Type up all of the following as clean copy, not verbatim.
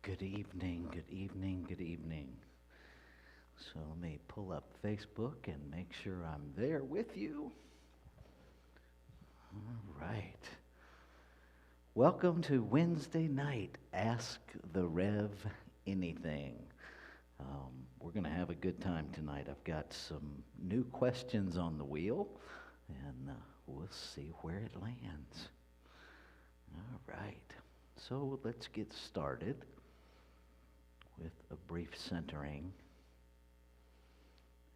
Good evening, good evening, good evening. So let me pull up Facebook and make sure I'm there with you. All right. Welcome to Wednesday night, Ask the Rev Anything. We're going to have a good time tonight. I've got some new questions on the wheel, and we'll see where it lands. All right. So let's get started with a brief centering,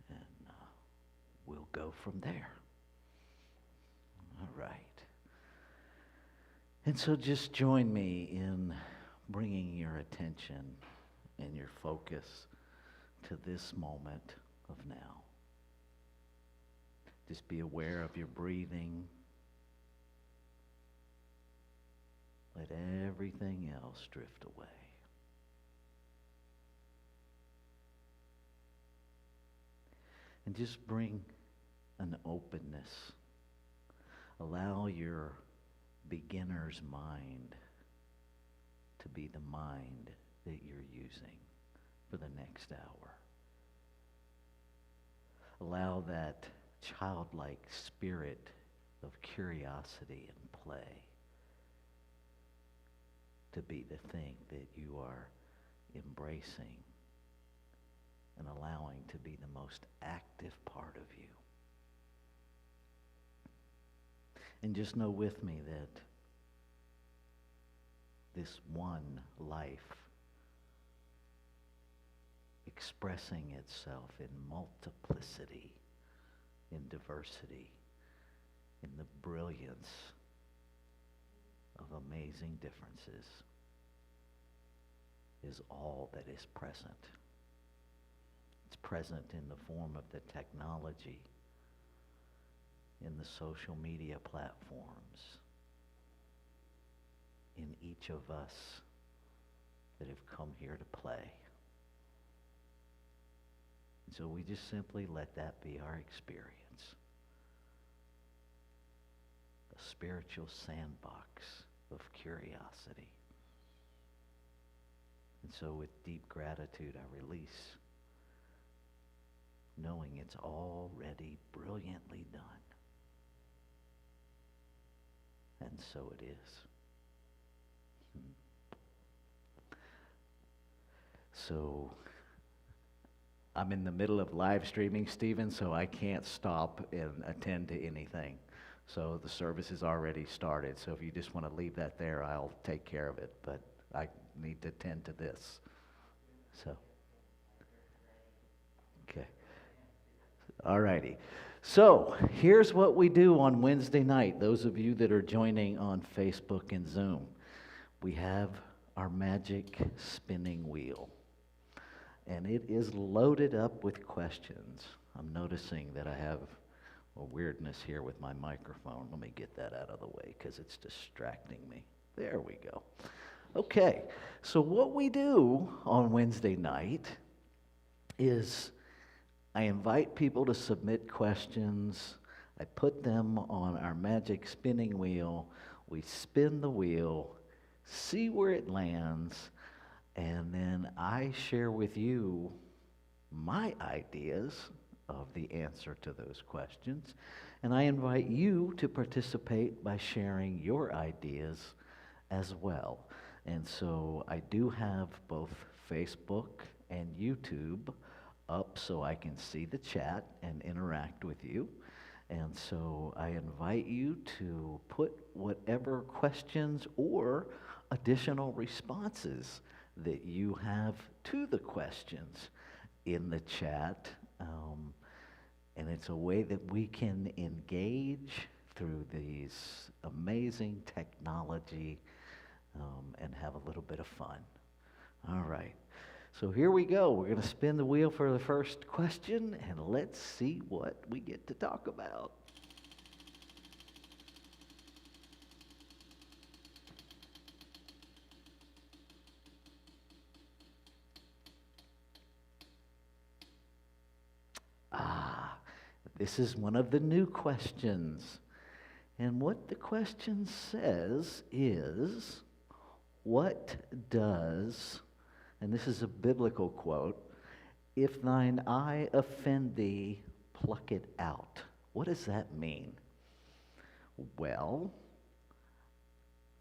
and we'll go from there. All right. And so just join me in bringing your attention and your focus to this moment of now. Just be aware of your breathing. Let everything else drift away. And just bring an openness. Allow your beginner's mind to be the mind that you're using for the next hour. Allow that childlike spirit of curiosity and play to be the thing that you are embracing and allowing to be the most active part of you. And just know with me that this one life expressing itself in multiplicity, in diversity, in the brilliance of amazing differences is all that is present. It's present in the form of the technology, in the social media platforms, in each of us that have come here to play. And so we just simply let that be our experience. A spiritual sandbox of curiosity. And so with deep gratitude, I release, knowing it's already brilliantly done. And so it is. So I'm in the middle of live streaming, Stephen, so I can't stop and attend to anything. So the service has already started. So if you just want to leave that there, I'll take care of it. But I need to attend to this. So, okay. All righty. So here's what we do on Wednesday night. Those of you that are joining on Facebook and Zoom, we have our magic spinning wheel. And it is loaded up with questions. I'm noticing that I have a weirdness here with my microphone. Let me get that out of the way because it's distracting me. There we go. Okay, so what we do on Wednesday night is I invite people to submit questions. I put them on our magic spinning wheel. We spin the wheel, see where it lands, and then I share with you my ideas of the answer to those questions. And I invite you to participate by sharing your ideas as well. And so I do have both Facebook and YouTube up so I can see the chat and interact with you. And so I invite you to put whatever questions or additional responses that you have to the questions in the chat. And it's a way that we can engage through these amazing technology and have a little bit of fun. All right. So here we go. We're going to spin the wheel for the first question, and let's see what we get to talk about. This is one of the new questions. And what the question says is, what does and this is a biblical quote, "If thine eye offend thee, pluck it out." What does that mean? Well,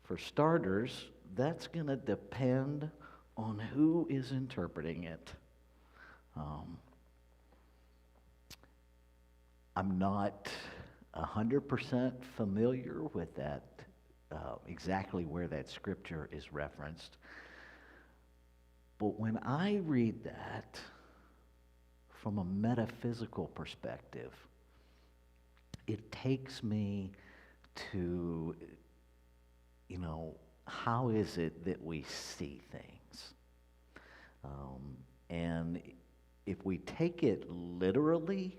for starters, that's going to depend on who is interpreting it. I'm not 100% familiar with that, exactly where that scripture is referenced. But when I read that from a metaphysical perspective, it takes me to, how is it that we see things? And if we take it literally,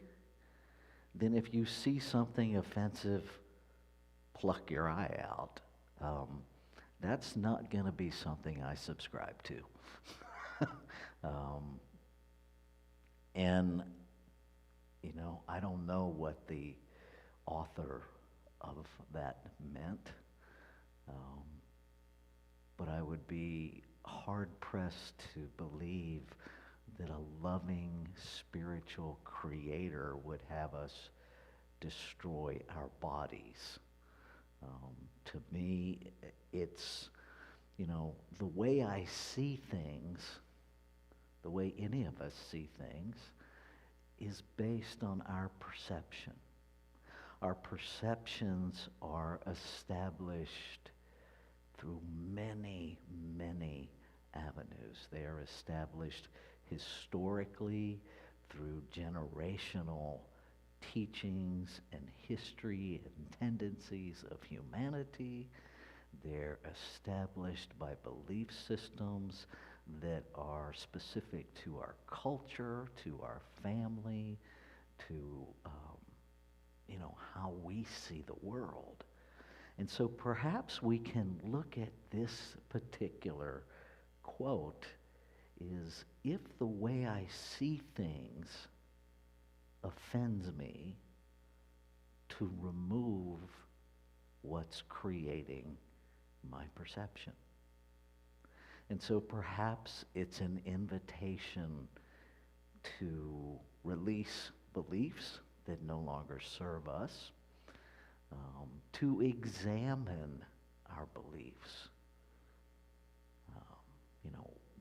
then if you see something offensive, pluck your eye out. That's not going to be something I subscribe to. And, I don't know what the author of that meant, but I would be hard-pressed to believe that a loving spiritual creator would have us destroy our bodies. To me, it's, the way I see things, the way any of us see things, is based on our perception. Our perceptions are established through many, many avenues. They are established historically through generational teachings and history and tendencies of humanity. They're established by belief systems that are specific to our culture, to our family, to how we see the world. And so perhaps we can look at this particular quote is, if the way I see things offends me, to remove what's creating my perception. And so perhaps it's an invitation to release beliefs that no longer serve us, to examine our beliefs.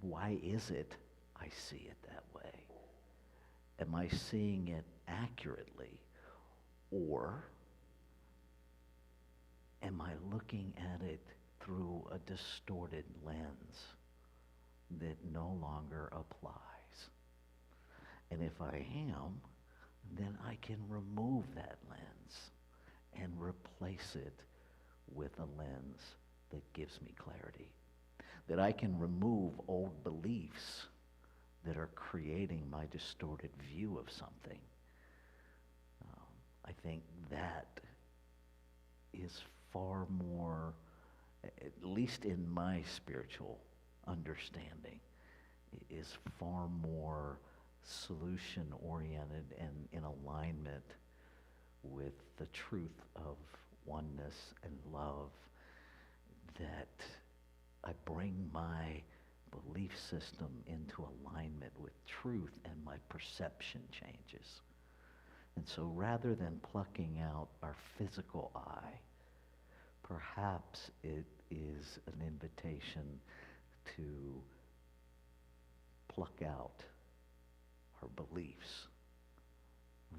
Why is it I see it that way? Am I seeing it accurately? Or am I looking at it through a distorted lens that no longer applies? And if I am, then I can remove that lens and replace it with a lens that gives me clarity. That I can remove old beliefs that are creating my distorted view of something. I think that is far more, at least in my spiritual understanding, is far more solution-oriented and in alignment with the truth of oneness and love, that I bring my belief system into alignment with truth and my perception changes. And so rather than plucking out our physical eye, perhaps it is an invitation to pluck out our beliefs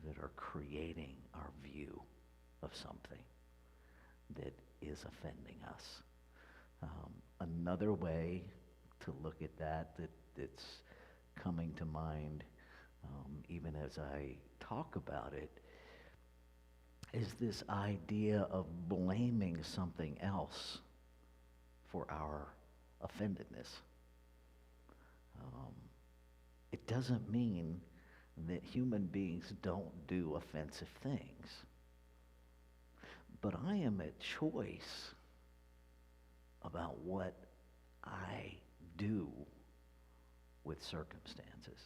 that are creating our view of something that is offending us. Another way to look at that's coming to mind, even as I talk about it, is this idea of blaming something else for our offendedness. It doesn't mean that human beings don't do offensive things, but I am at choice about what I do with circumstances.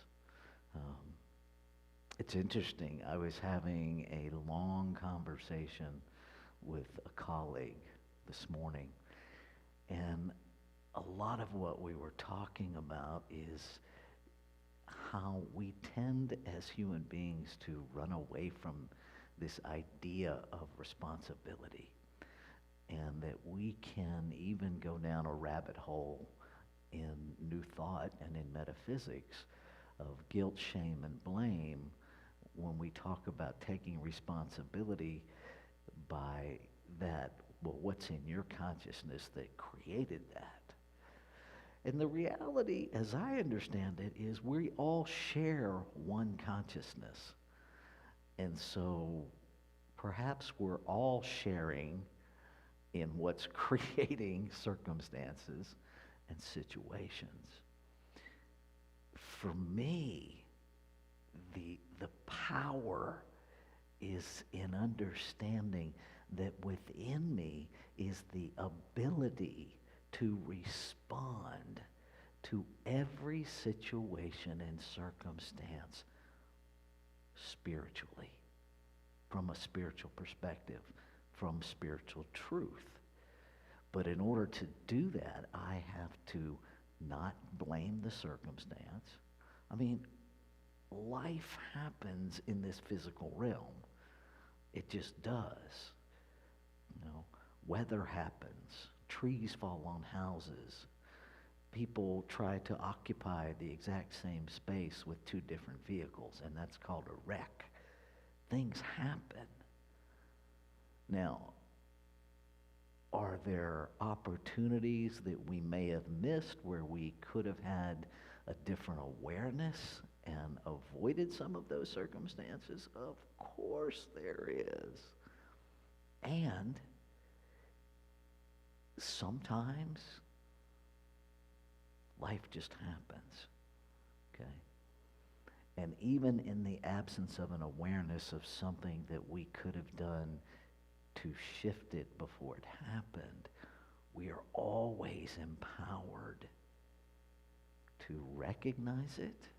It's interesting. I was having a long conversation with a colleague this morning, and a lot of what we were talking about is how we tend as human beings to run away from this idea of responsibility, and that we can even go down a rabbit hole in New Thought and in metaphysics of guilt, shame, and blame when we talk about taking responsibility by that, well, what's in your consciousness that created that? And the reality, as I understand it, is we all share one consciousness. And so perhaps we're all sharing in what's creating circumstances and situations. For me, the power is in understanding that within me is the ability to respond to every situation and circumstance spiritually, from a spiritual perspective, from spiritual truth. But in order to do that, I have to not blame the circumstance. I mean, life happens in this physical realm. It just does. You know, weather happens. Trees fall on houses. People try to occupy the exact same space with two different vehicles, and that's called a wreck. Things happen. Now, are there opportunities that we may have missed where we could have had a different awareness and avoided some of those circumstances? Of course there is. And sometimes life just happens, okay? And even in the absence of an awareness of something that we could have done to shift it before it happened, we are always empowered to recognize it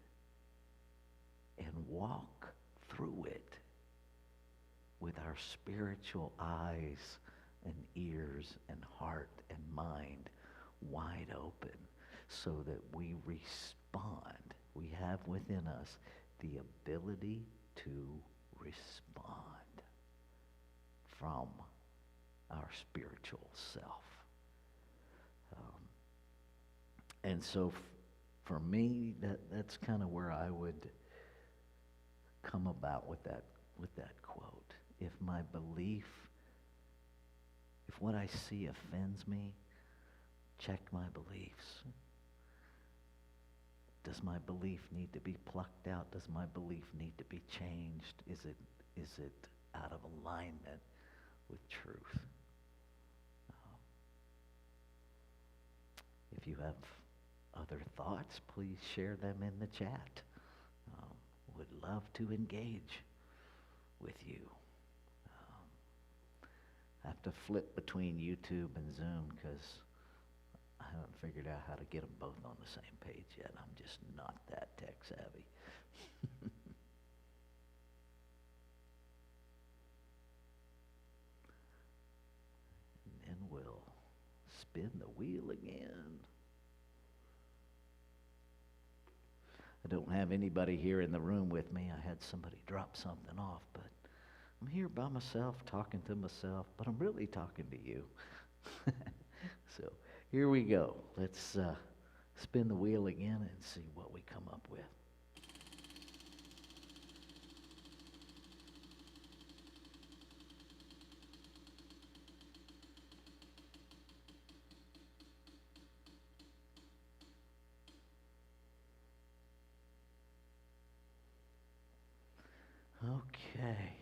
and walk through it with our spiritual eyes and ears and heart and mind wide open, so that we respond. We have within us the ability to respond from our spiritual self. And so for me, that's kind of where I would come about with that quote. If my belief, if what I see offends me, check my beliefs. Does my belief need to be plucked out? Does my belief need to be changed? Is it out of alignment with truth? If you have other thoughts, please share them in the chat. Would love to engage with you. I have to flip between YouTube and Zoom because I haven't figured out how to get them both on the same page yet. I'm just not that tech savvy. And then we'll spin the wheel again. I don't have anybody here in the room with me. I had somebody drop something off, but I'm here by myself, talking to myself, but I'm really talking to you. So here we go. Let's spin the wheel again and see what we come up with. Okay.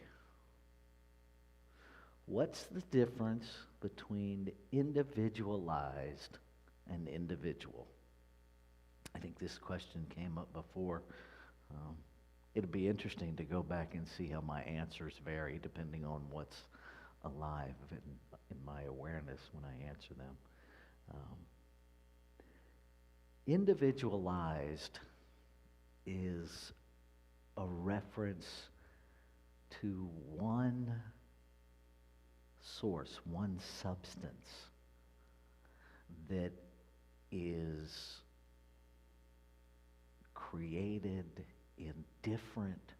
What's the difference between individualized and individual? I think this question came up before. It'll be interesting to go back and see how my answers vary depending on what's alive in my awareness when I answer them. Individualized is a reference to one source, one substance that is created in different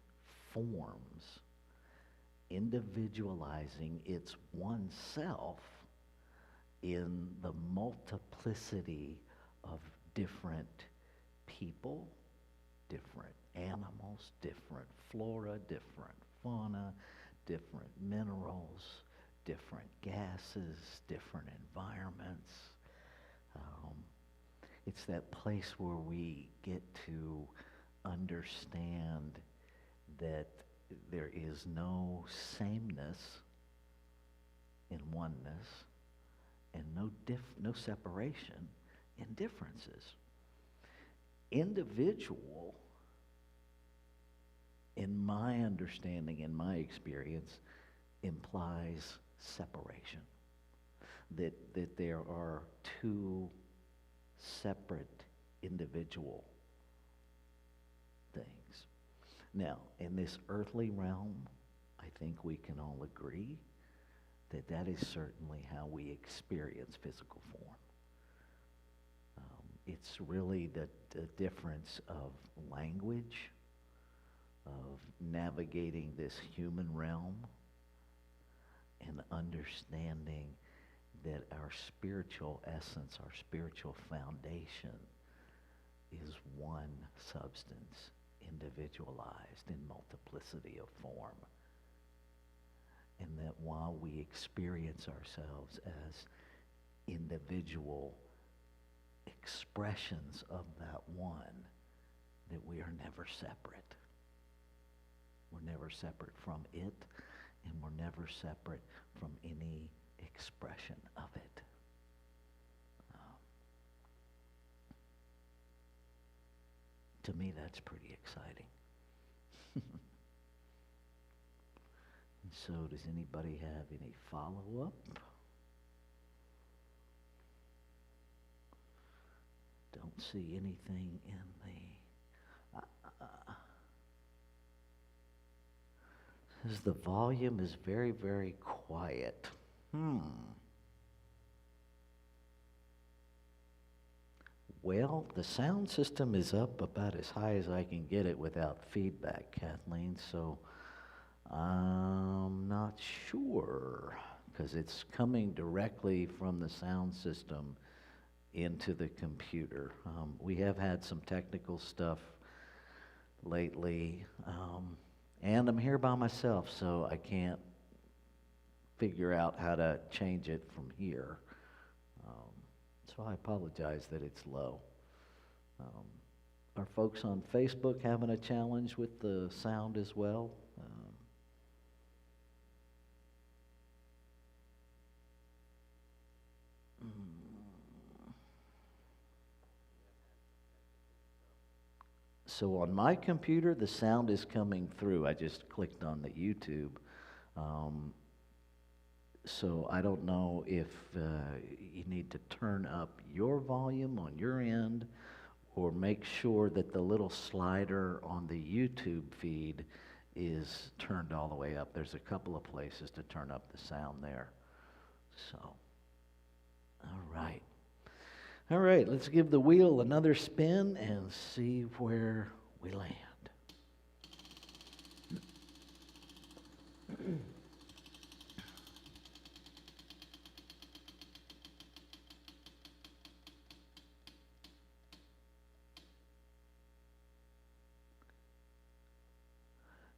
forms, individualizing its oneself in the multiplicity of different people, different animals, different flora, different fauna, different minerals, different gases, different environments. It's that place where we get to understand that there is no sameness in oneness and no separation in differences. Individual, in my understanding, in my experience, implies separation. That there are two separate individual things. Now, in this earthly realm, I think we can all agree that that is certainly how we experience physical form. It's really the difference of language, of navigating this human realm, and understanding that our spiritual essence, our spiritual foundation is one substance, individualized in multiplicity of form. And that while we experience ourselves as individual expressions of that one, that we are never separate. We're never separate from it, and we're never separate from any expression of it. To me, that's pretty exciting. And so, does anybody have any follow-up? Don't see anything in the... Says the volume is very, very quiet. Well, the sound system is up about as high as I can get it without feedback, Kathleen, so I'm not sure, because it's coming directly from the sound system into the computer. We have had some technical stuff lately, and I'm here by myself, so I can't figure out how to change it from here. So I apologize that it's low. Are folks on Facebook having a challenge with the sound as well? So on my computer, the sound is coming through. I just clicked on the YouTube. So I don't know if you need to turn up your volume on your end, or make sure that the little slider on the YouTube feed is turned all the way up. There's a couple of places to turn up the sound there. So, all right. All right, let's give the wheel another spin and see where we land.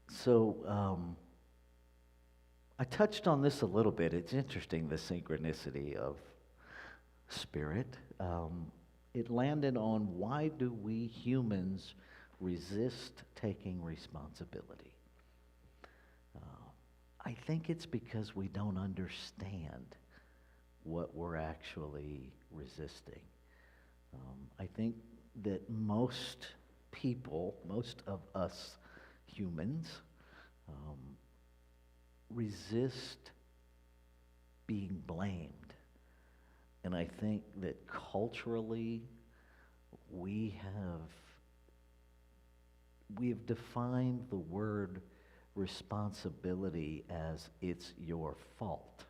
So, I touched on this a little bit. It's interesting, the synchronicity of spirit. It landed on, why do we humans resist taking responsibility? I think it's because we don't understand what we're actually resisting. I think that most people, most of us humans, resist being blamed. And I think that culturally we have defined the word responsibility as it's your fault.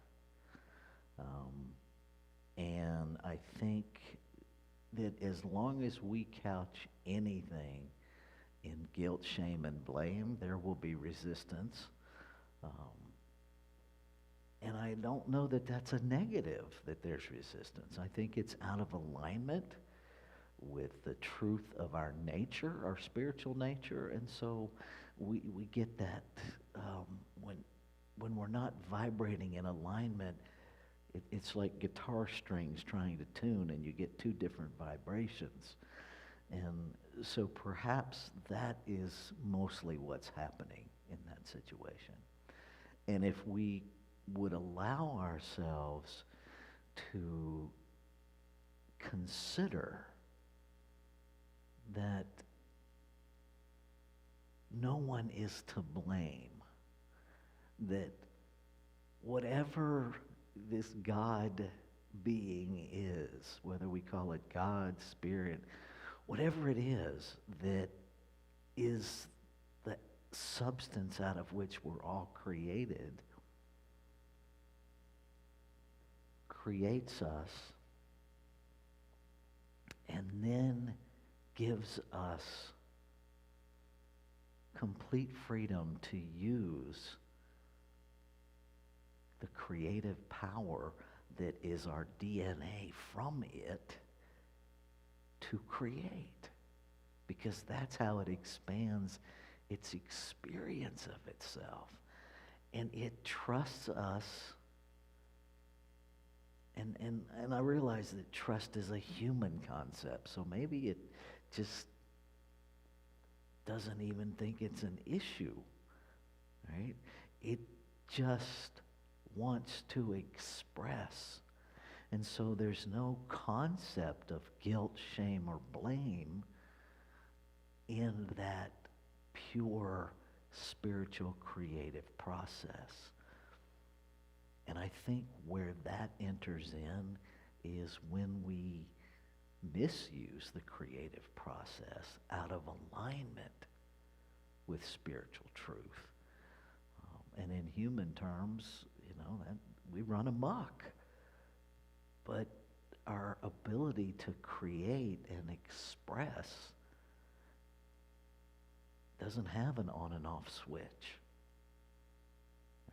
And I think that as long as we couch anything in guilt, shame, and blame, there will be resistance. Um, and I don't know that that's a negative, that there's resistance. I think it's out of alignment with the truth of our nature, our spiritual nature. And so we get that when we're not vibrating in alignment, it's like guitar strings trying to tune, and you get two different vibrations. And so perhaps that is mostly what's happening in that situation. And if we would allow ourselves to consider that no one is to blame, that whatever this God being is, whether we call it God, Spirit, whatever it is that is the substance out of which we're all created, creates us and then gives us complete freedom to use the creative power that is our DNA from it to create. Because that's how it expands its experience of itself. And it trusts us. And I realize that trust is a human concept, so maybe it just doesn't even think it's an issue, right? It just wants to express. And so there's no concept of guilt, shame, or blame in that pure spiritual creative process. And I think where that enters in is when we misuse the creative process out of alignment with spiritual truth. And in human terms, that we run amok. But our ability to create and express doesn't have an on and off switch,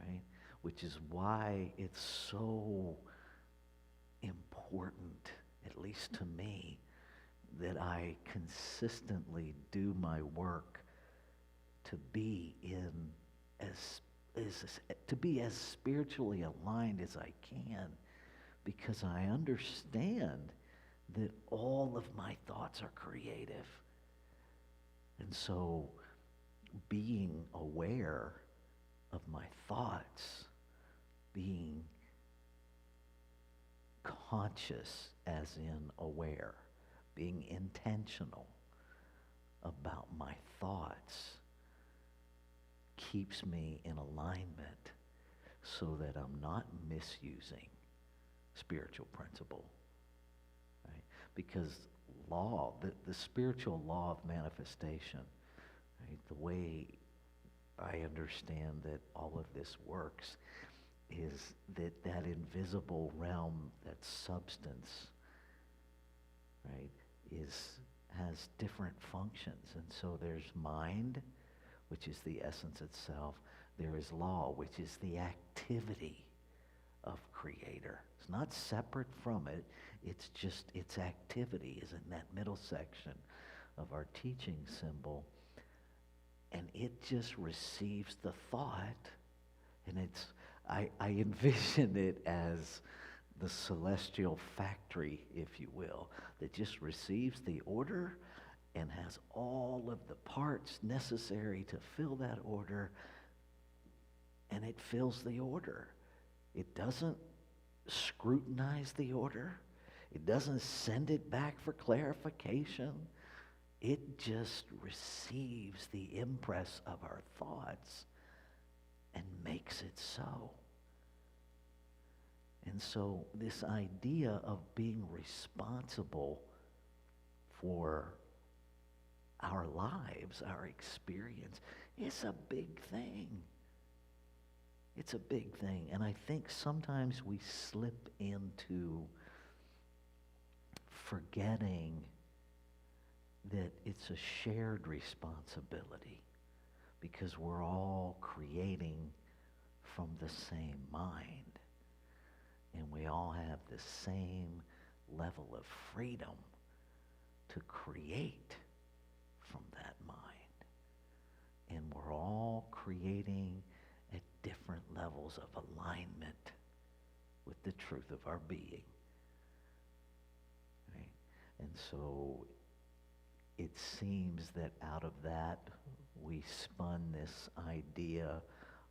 right? Which is why it's so important, at least to me, that I consistently do my work to be as spiritually aligned as I can, because I understand that all of my thoughts are creative. And so being aware of my thoughts, being conscious as in aware, being intentional about my thoughts, keeps me in alignment so that I'm not misusing spiritual principle, right? Because law, the spiritual law of manifestation, right? The way I understand that all of this works is that invisible realm, that substance, right, has different functions. And so there's mind, which is the essence itself. There is law, which is the activity of creator. It's not separate from it. It's just its activity is in that middle section of our teaching symbol. And it just receives the thought, and I envision it as the celestial factory, if you will, that just receives the order and has all of the parts necessary to fill that order, and it fills the order. It doesn't scrutinize the order. It doesn't send it back for clarification. It just receives the impress of our thoughts and makes it so. And so this idea of being responsible for our lives, our experience, is a big thing. It's a big thing. And I think sometimes we slip into forgetting that it's a shared responsibility because we're all creating from the same mind. And we all have the same level of freedom to create from that mind. And we're all creating at different levels of alignment with the truth of our being. Right? And so it seems that out of that, we spun this idea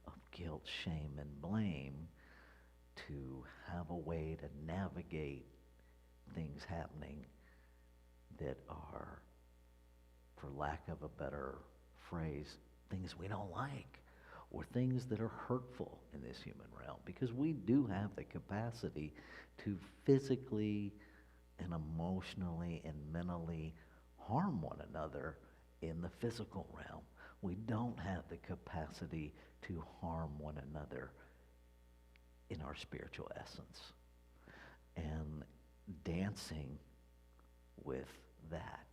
of guilt, shame, and blame to have a way to navigate things happening that are, for lack of a better phrase, things we don't like, or things that are hurtful in this human realm, because we do have the capacity to physically and emotionally and mentally harm one another in the physical realm. We don't have the capacity to harm one another in our spiritual essence. And dancing with that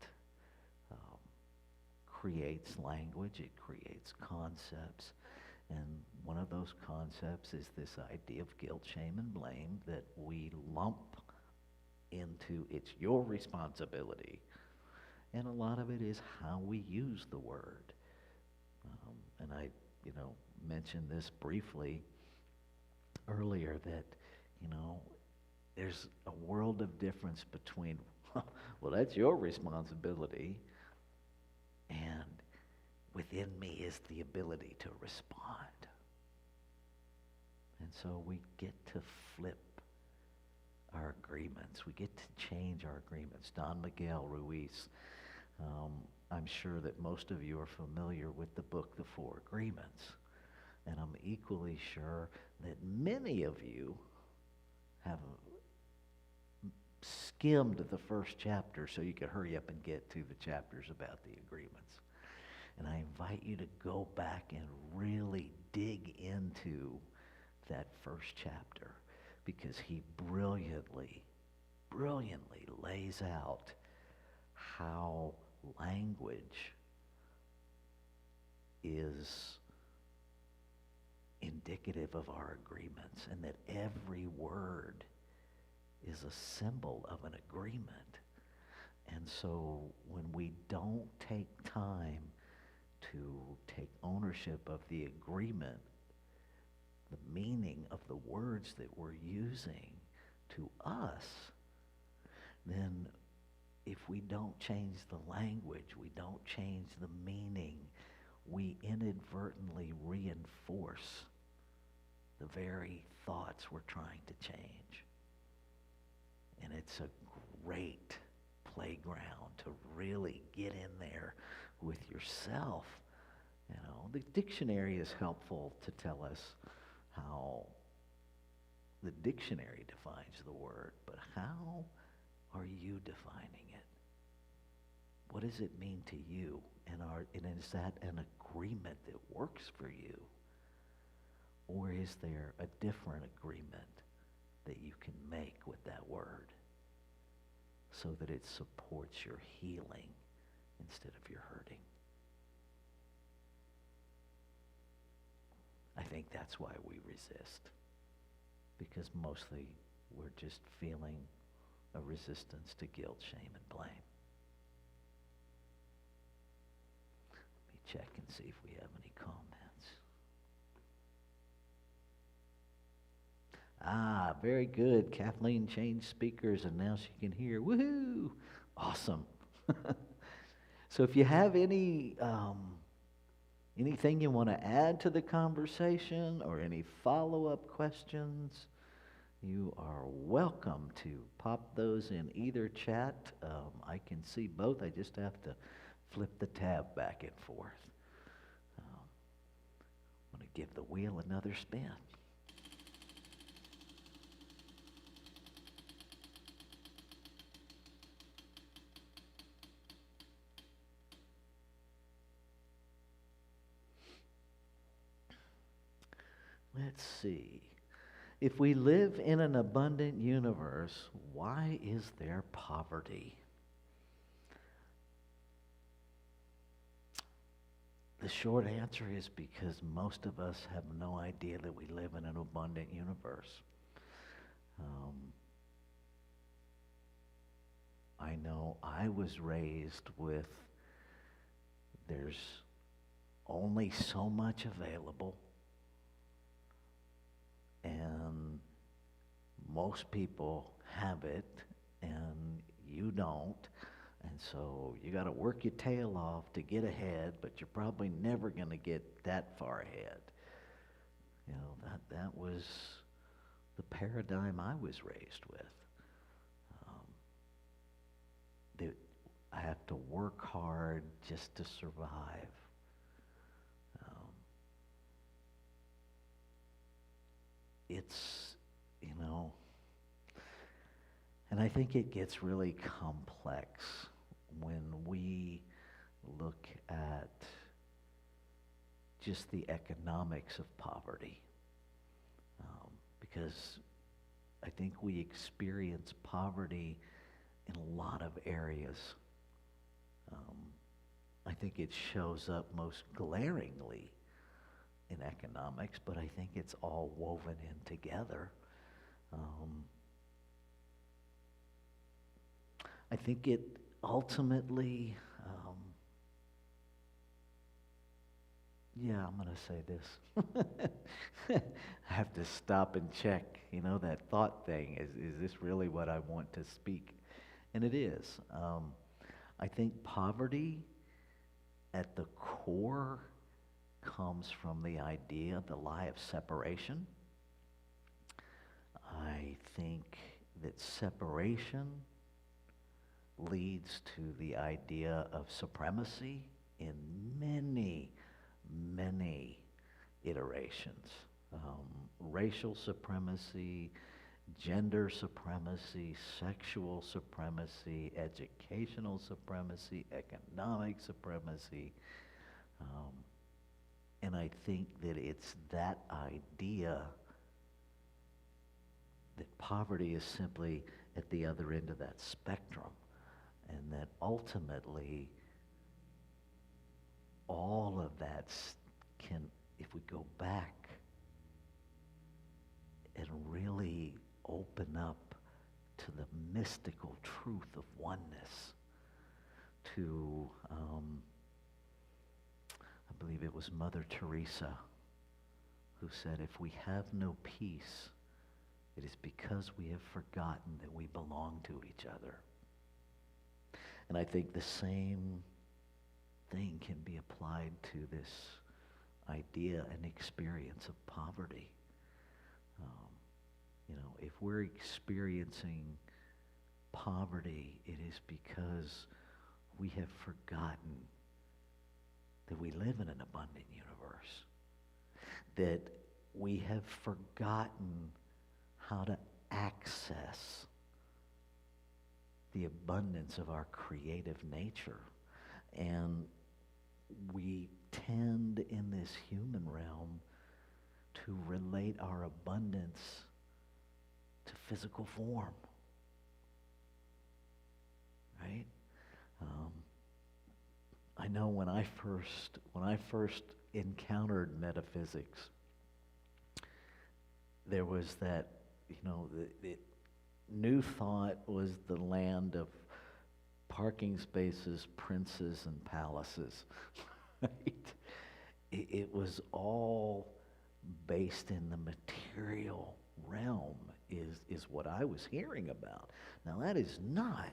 creates language, it creates concepts, and one of those concepts is this idea of guilt, shame, and blame that we lump into it's your responsibility. And a lot of it is how we use the word. And I, mentioned this briefly earlier that, there's a world of difference between, well, that's your responsibility, and within me is the ability to respond. And so we get to flip our agreements. We get to change our agreements. Don Miguel Ruiz, I'm sure that most of you are familiar with the book, The Four Agreements. And I'm equally sure that many of you have skimmed the first chapter so you can hurry up and get to the chapters about the agreements. And I invite you to go back and really dig into that first chapter, because he brilliantly lays out how language is indicative of our agreements, and that every word is a symbol of an agreement. And so when we don't take time to take ownership of the agreement, the meaning of the words that we're using to us, then if we don't change the language, we don't change the meaning, we inadvertently reinforce the very thoughts we're trying to change. And it's a great playground to really get in there with yourself. The dictionary is helpful to tell us how the dictionary defines the word, but how are you defining it? What does it mean to you? And is that an agreement that works for you? Or is there a different agreement that you can make with that word so that it supports your healing instead of your hurting? I think that's why we resist, because mostly we're just feeling a resistance to guilt, shame, and blame. Let me check and see if we have any comments. Very good. Kathleen changed speakers and now she can hear. Woohoo! Awesome. So if you have anything you want to add to the conversation or any follow-up questions, you are welcome to pop those in either chat. I can see both. I just have to flip the tab back and forth. I'm going to give the wheel another spin. Let's see. If we live in an abundant universe, why is there poverty? The short answer is because most of us have no idea that we live in an abundant universe. I know I was raised with there's only so much available, and most people have it, and you don't. And so you got to work your tail off to get ahead, but you're probably never going to get that far ahead. You know, that was the paradigm I was raised with. That I have to work hard just to survive. It's, you know, and I think it gets really complex when we look at just the economics of poverty. Because I think we experience poverty in a lot of areas. I think it shows up most glaringly in economics, but I think it's all woven in together. I think it ultimately, I'm going to say this. I have to stop and check, that thought thing. Is this really what I want to speak? And it is. I think poverty at the core comes from the idea, the lie of separation. I think that separation leads to the idea of supremacy in many, many iterations. Racial supremacy, gender supremacy, sexual supremacy, educational supremacy, economic supremacy. And I think that it's that idea that poverty is simply at the other end of that spectrum, and that ultimately all of that can, if we go back and really open up to the mystical truth of oneness, to, I believe it was Mother Teresa who said, if we have no peace, it is because we have forgotten that we belong to each other. And I think the same thing can be applied to this idea and experience of poverty. If we're experiencing poverty, it is because we have forgotten that we live in an abundant universe, that we have forgotten how to access the abundance of our creative nature. And we tend in this human realm to relate our abundance to physical form, right? I know when I first encountered metaphysics, there was that, the New Thought was the land of parking spaces, princes, and palaces, right? It was all based in the material realm, is what I was hearing about. Now, that is not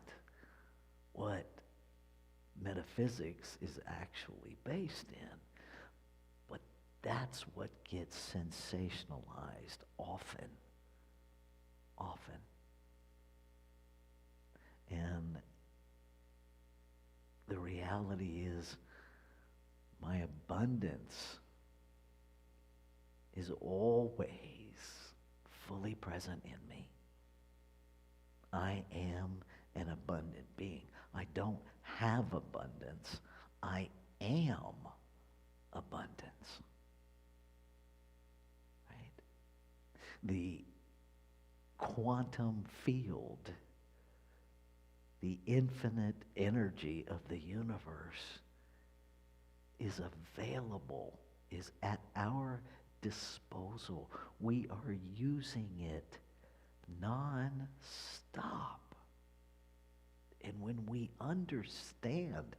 what metaphysics is actually based in, but that's what gets sensationalized often. And the reality is my abundance is always fully present in me. I am an abundant being. I don't have abundance. I am abundance. Right? The quantum field the infinite energy of the universe is available, is at our disposal. We are using it non-stop. And when we understand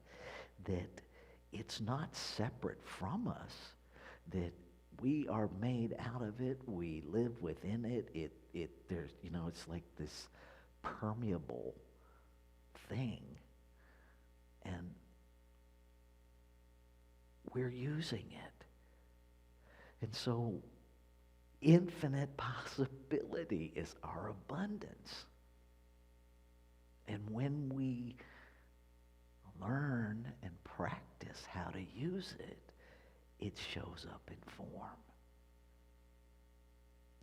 that it's not separate from us, that we are made out of it, we live within it, there's, it's like this permeable thing. And we're using it. And so infinite possibility is our abundance. And when we learn and practice how to use it, it shows up in form.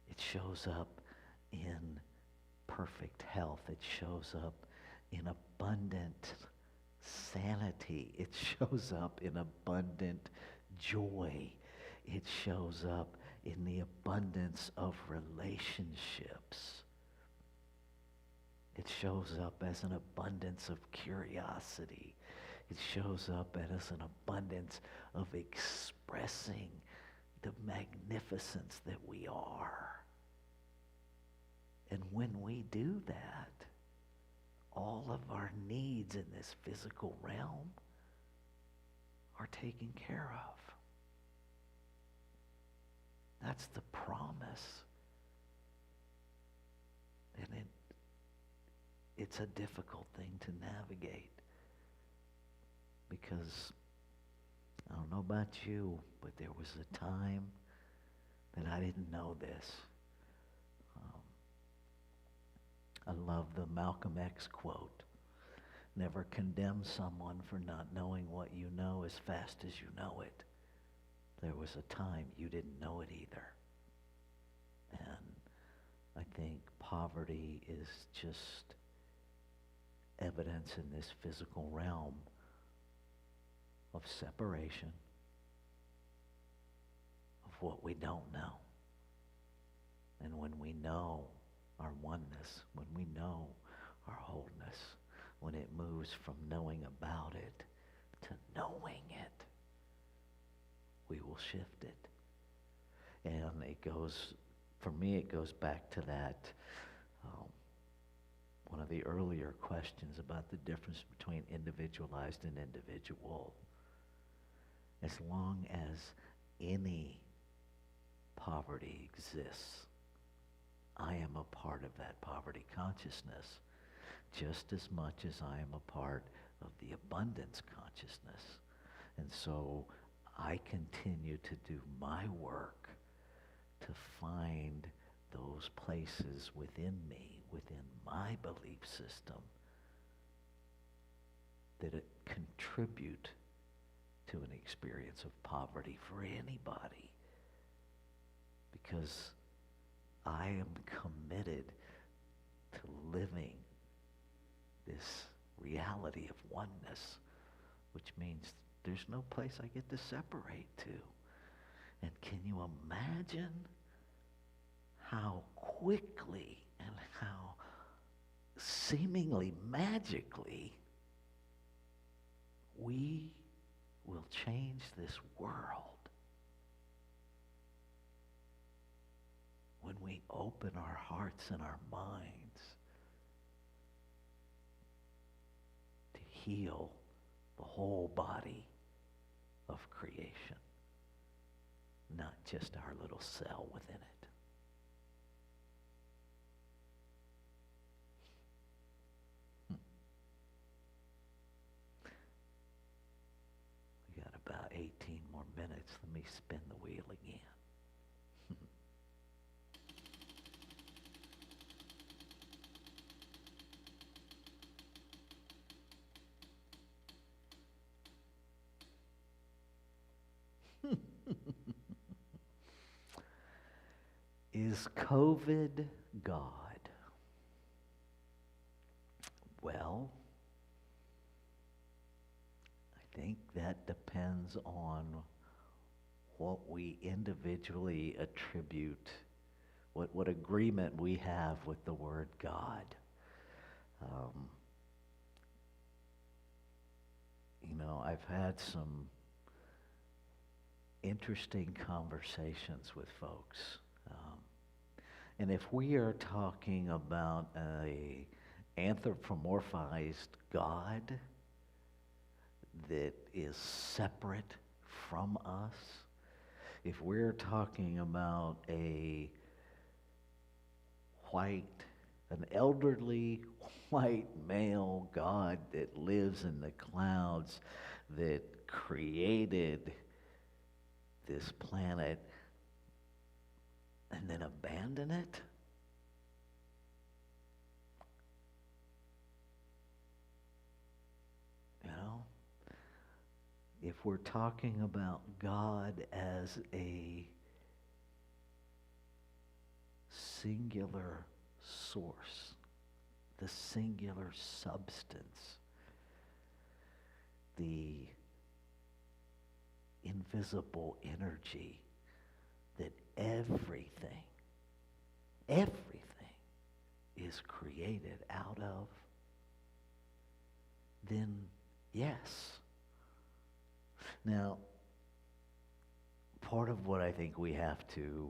It shows up in perfect health. It shows up in abundant sanity. It shows up in abundant joy. It shows up in the abundance of relationships. It shows up as an abundance of curiosity. It shows up as an abundance of expressing the magnificence that we are. And when we do that, all of our needs in this physical realm are taken care of. That's the promise. And it's a difficult thing to navigate, because I don't know about you, but there was a time that I didn't know this. I love the Malcolm X quote: never condemn someone for not knowing what you know as fast as you know it. There was a time you didn't know it either. And I think poverty is just evidence in this physical realm of separation, of what we don't know. And when we know our oneness, when we know our wholeness, when it moves from knowing about it to knowing it, we will shift it. And it goes, for me, it goes back to that, one of the earlier questions about the difference between individualized and individual. As long as any poverty exists, I am a part of that poverty consciousness, just as much as I am a part of the abundance consciousness. And so I continue to do my work to find those places within me, within my belief system, that it contribute to an experience of poverty for anybody. Because I am committed to living this reality of oneness, which means there's no place I get to separate to. And can you imagine how quickly and how seemingly magically we will change this world when we open our hearts and our minds to heal the whole body of creation, not just our little cell within it. We got about 18 more minutes. Let me spin the wheel again. Is COVID God? Well, I think that depends on what we individually attribute, what agreement we have with the word God. I've had some interesting conversations with folks. And if we are talking about a anthropomorphized God that is separate from us, if we're talking about an elderly white male God that lives in the clouds, that created this planet and then abandon it, if we're talking about God as a singular source, the singular substance, the invisible energy that everything is created out of, then yes. Now, part of what I think we have to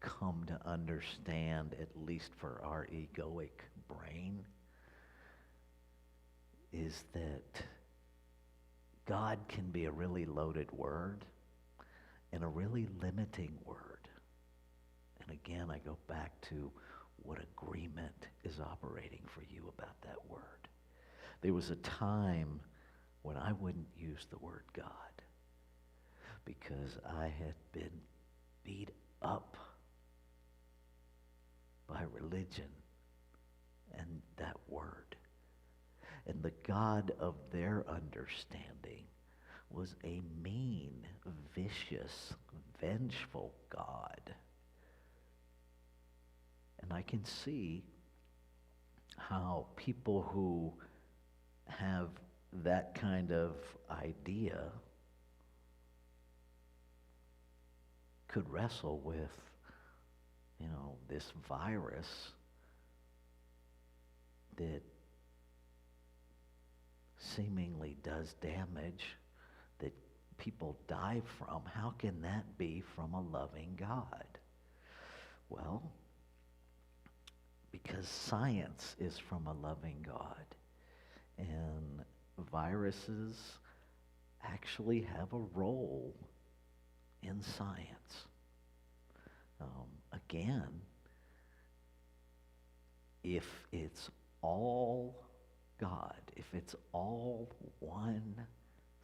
come to understand, at least for our egoic brain, is that God can be a really loaded word and a really limiting word. And again, I go back to what agreement is operating for you about that word. There was a time when I wouldn't use the word God because I had been beat up by religion and that word. And the God of their understanding was a mean, vicious, vengeful God. And I can see how people who have that kind of idea could wrestle with, this virus that seemingly does damage, that people die from. How can that be from a loving God? Well, because science is from a loving God. And viruses actually have a role in science. Again, if it's all God, if it's all one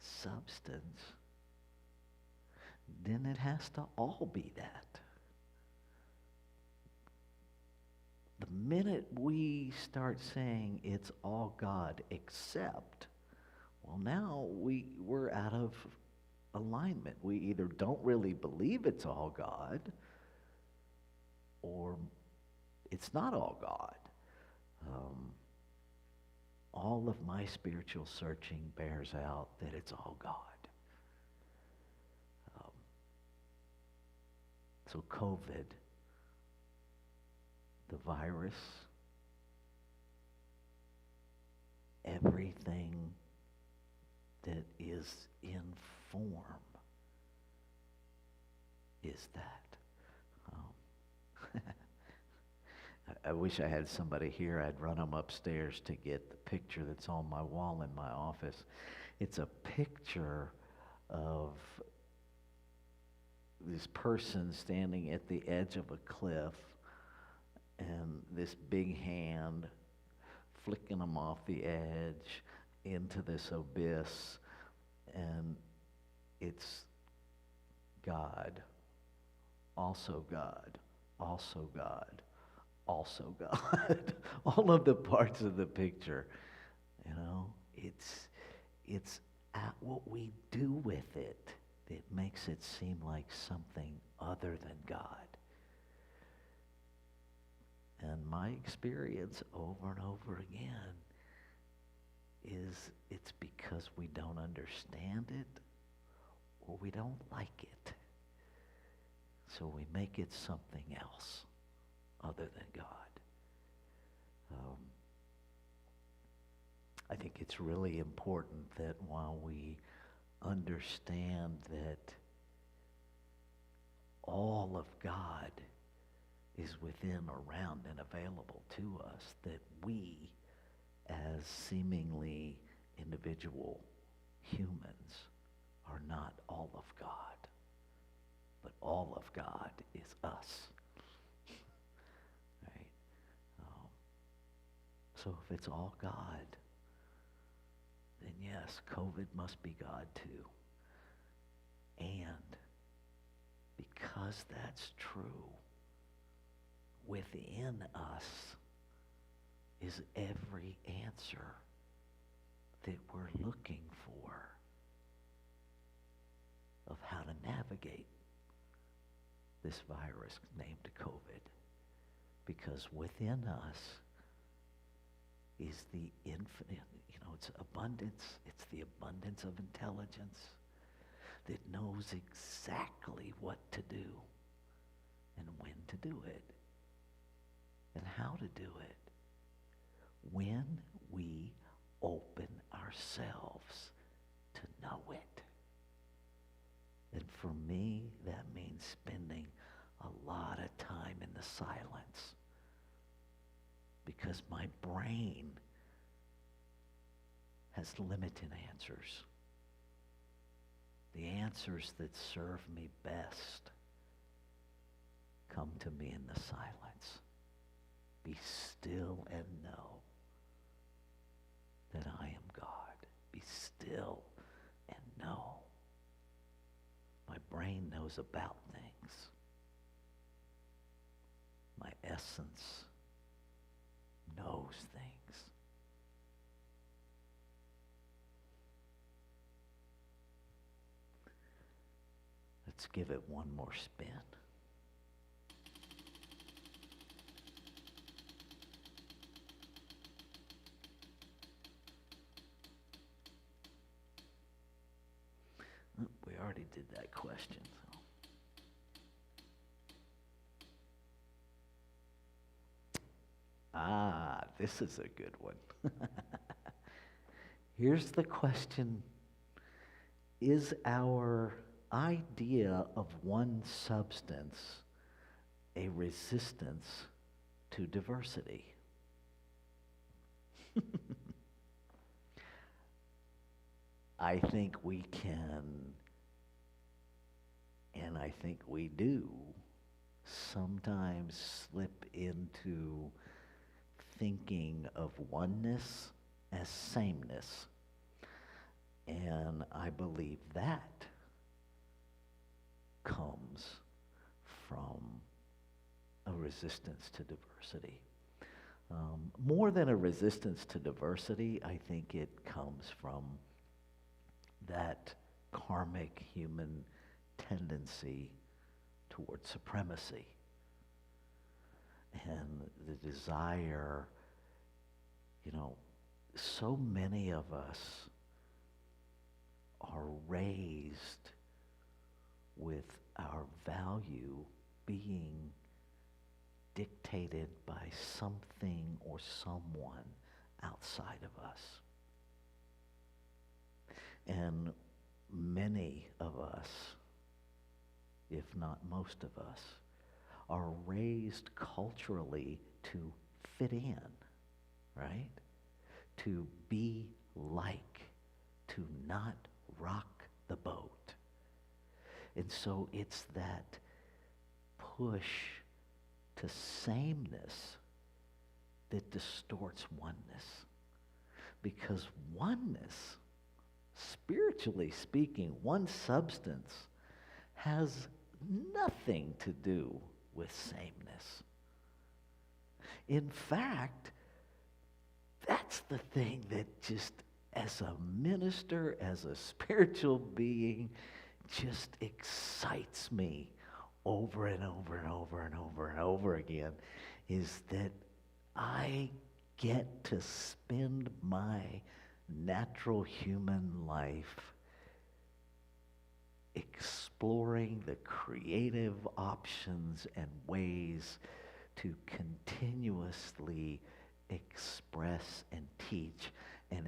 substance, then it has to all be that. The minute we start saying it's all God except, well, now we're out of alignment. We either don't really believe it's all God, or it's not all God. All of my spiritual searching bears out that it's all God. So COVID, the virus, everything that is in form is that. I wish I had somebody here. I'd run them upstairs to get the picture that's on my wall in my office. It's a picture of this person standing at the edge of a cliff and this big hand flicking them off the edge into this abyss, and it's God, also God, also God, also God. All of the parts of the picture, it's at what we do with it that makes it seem like something other than God. And my experience over and over again is it's because we don't understand it or we don't like it. So we make it something else other than God. I think it's really important that while we understand that all of God is within, around, and available to us, that we, as seemingly individual humans, are not all of God, but all of God is us. Right? So if it's all God, then yes, COVID must be God too. And because that's true, within us is every answer that we're looking for of how to navigate this virus named COVID. Because within us is the infinite, it's abundance. It's the abundance of intelligence that knows exactly what to do and when to do it and how to do it when we open ourselves to know it. And for me, that means spending a lot of time in the silence, because my brain has limited answers. The answers that serve me best come to me in the silence. Be still and know that I am God. Be still and know. My brain knows about things. My essence knows things. Let's give it one more spin. We already did that question. So. This is a good one. Here's the question. Is our idea of one substance a resistance to diversity? I think we can, and I think we do, sometimes slip into thinking of oneness as sameness. And I believe that comes from a resistance to diversity. More than a resistance to diversity, I think it comes from that karmic human tendency toward supremacy and the desire, so many of us are raised with our value being dictated by something or someone outside of us. And many of us, if not most of us, are raised culturally to fit in, right? To be like, to not rock the boat. And so it's that push to sameness that distorts oneness. Because oneness, spiritually speaking, one substance has nothing to do with sameness. In fact, that's the thing that just, as a minister, as a spiritual being, just excites me over and over and over and over and over again, is that I get to spend my natural human life exploring the creative options and ways to continuously express and teach and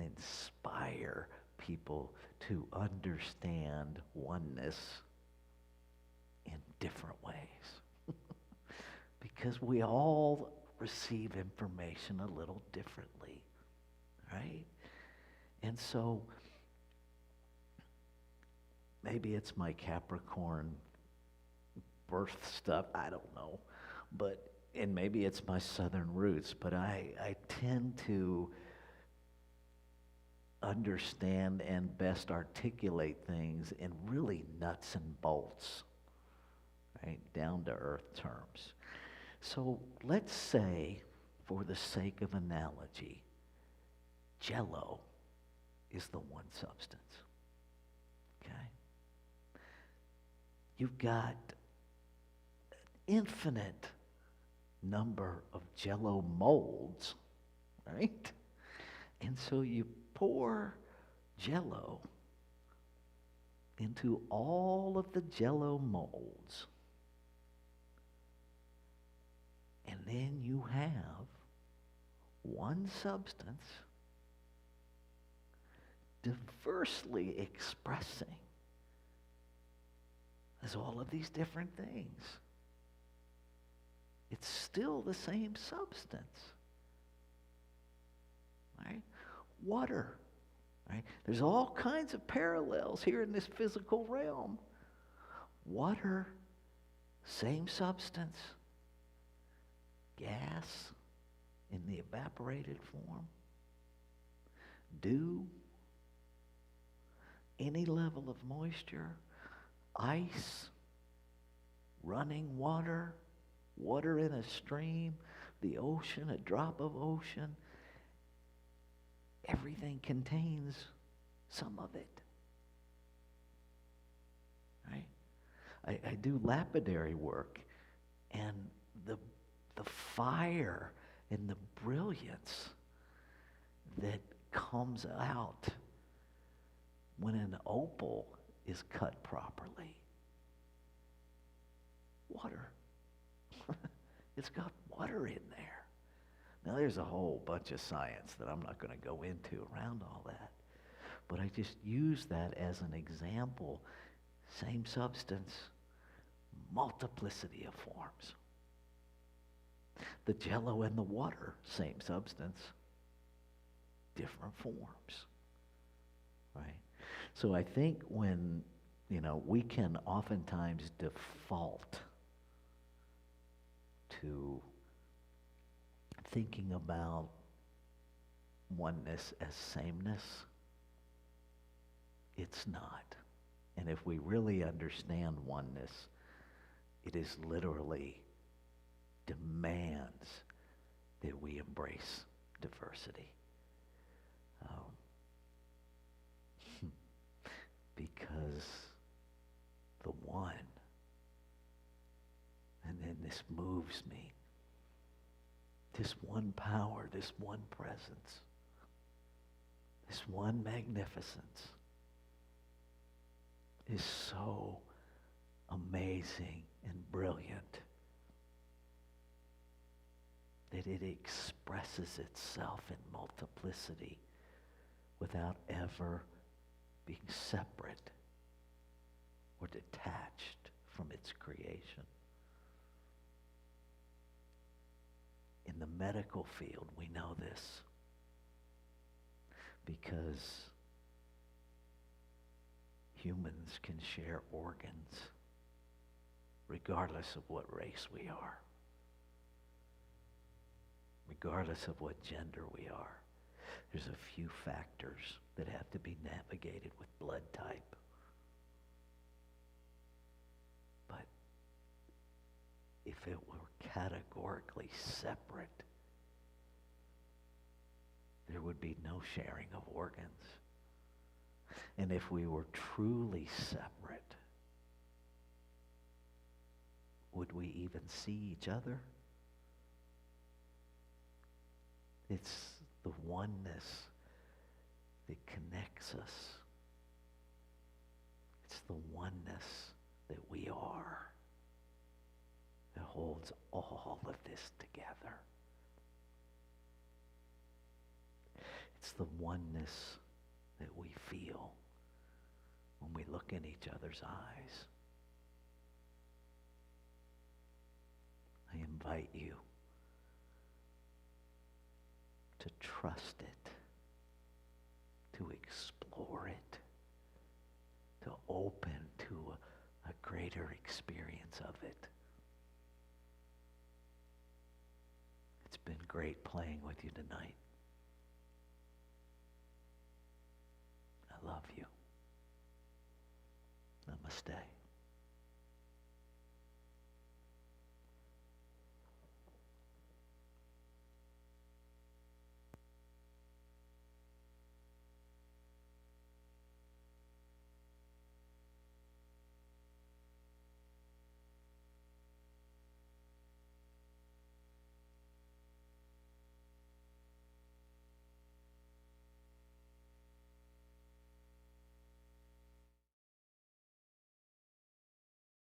people to understand oneness in different ways. Because we all receive information a little differently, right? And so maybe it's my Capricorn birth stuff, I don't know. And maybe it's my Southern roots, but I tend to understand and best articulate things in really nuts and bolts, right? Down to earth terms. So let's say, for the sake of analogy, Jell-O is the one substance. Okay? You've got an infinite number of Jell-O molds, right? And so you pour Jell-O into all of the Jell-O molds. And then you have one substance diversely expressing as all of these different things. It's still the same substance, right? Water, right? There's all kinds of parallels here in this physical realm. Water, same substance. Gas in the evaporated form. Dew, any level of moisture. Ice, running water, water in a stream, the ocean, a drop of ocean. Everything contains some of it. Right? I do lapidary work, and the fire and the brilliance that comes out when an opal is cut properly. Water. It's got water in there. Now there's a whole bunch of science that I'm not going to go into around all that. But I just use that as an example. Same substance, multiplicity of forms. The Jell-O and the water, same substance, different forms, right? So I think when, we can oftentimes default to thinking about oneness as sameness, it's not. And if we really understand oneness, it is literally demands that we embrace diversity. Because the one, and then this moves me, this one power, this one presence, this one magnificence is so amazing and brilliant that it expresses itself in multiplicity without ever being separate or detached from its creation. In the medical field, we know this because humans can share organs regardless of what race we are, regardless of what gender we are. There's a few factors that have to be navigated with blood type. But if it were categorically separate, there would be no sharing of organs. And if we were truly separate, would we even see each other? It's the oneness that connects us. It's the oneness that we are that holds all of this together. It's the oneness that we feel when we look in each other's eyes. I invite you to trust it, to explore it, to open to a greater experience of it. It's been great playing with you tonight. I love you. Namaste.